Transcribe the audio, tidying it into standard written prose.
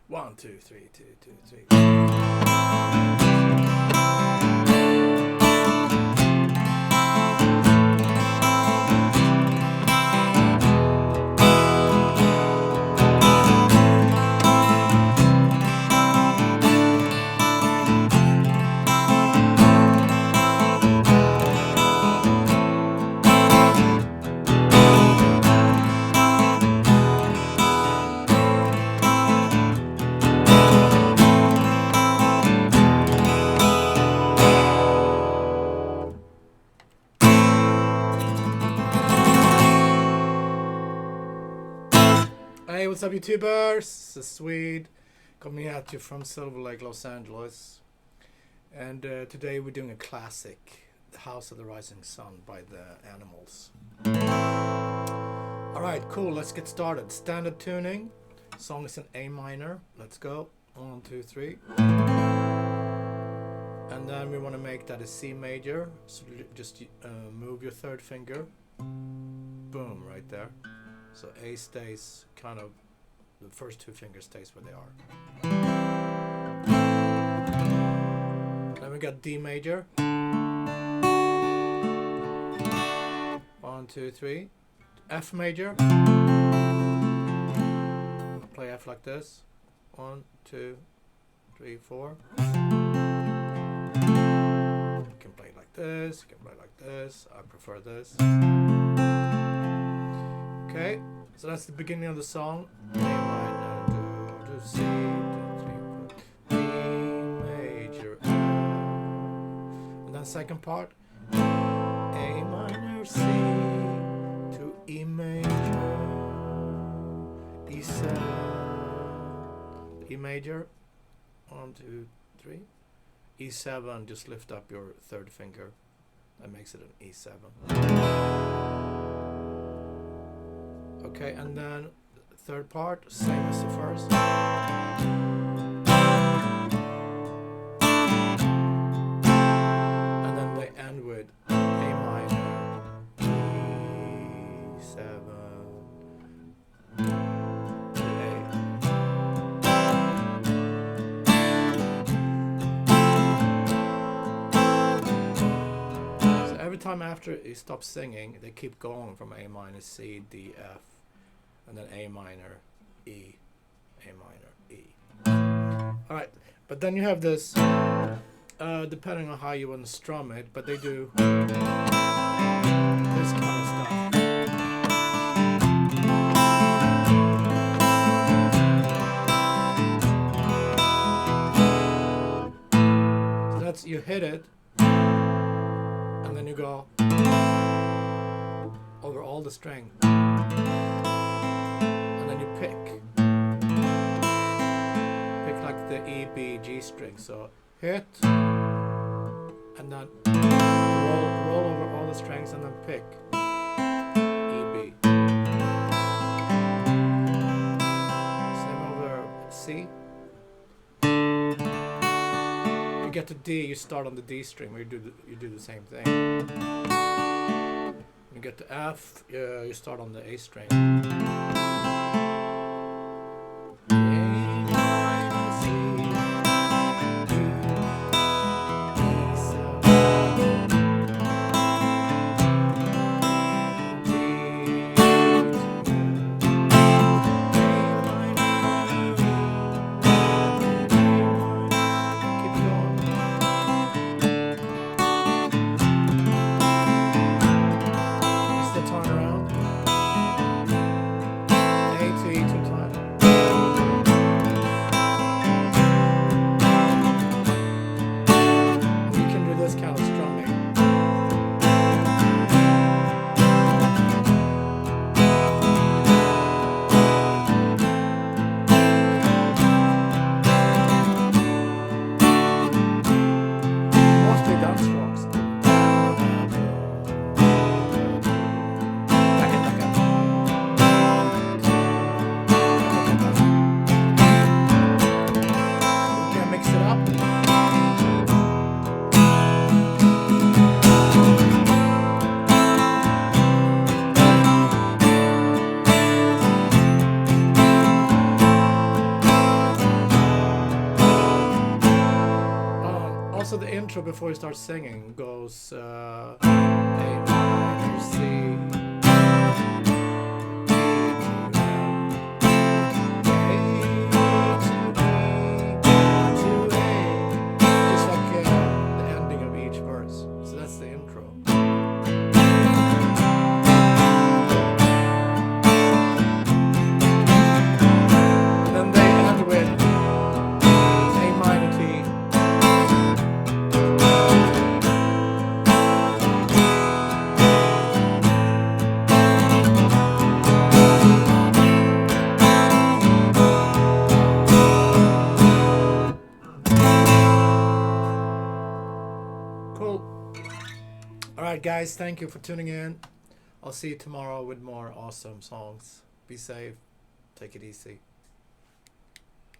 One, two, three, two, two, three. Hey, what's up, YouTubers? This is Swede coming at you from Silver Lake, Los Angeles. And today we're doing a classic, The House of the Rising Sun by the Animals. Alright, cool, let's get started. Standard tuning. Song is in A minor. Let's go. 1, 2, 3. And then we want to make that a C major. So just move your third finger. Boom, right there. So A stays kind of, the first two fingers stays where they are. Then we got D major. 1, 2, 3. F major. I'll play F like this. 1, 2, 3, 4. You can play it like this, you can play it like this. I prefer this. Okay, so that's the beginning of the song. A minor, do, C, 2, 3, 4, D major, F. And then second part, A minor, C to E major, E7, E major, 1, 2, 3, E7. Just lift up your third finger. That makes it an E7. Okay, and then third part, same as the first. And then they end with A minor, E7, to A. So every time after you stop singing, they keep going from A minor, C, D, F. And then A minor, E, A minor, E. Alright, but then you have this, depending on how you want to strum it, but they do this kind of stuff. So that's, you hit it, and then you go over all the string. Pick like the E, B, G string. So hit, and then roll over all the strings, and then pick E, B. Same over C. You get to D, you start on the D string, where you do the same thing. When you get to F, you start on the A string. so the intro before he starts singing goes A minor, C, just like the ending of each verse. So that's the intro. And then they end with A minor key. Cool. Alright guys, thank you for tuning in. I'll see you tomorrow with more awesome songs. Be safe. Take it easy.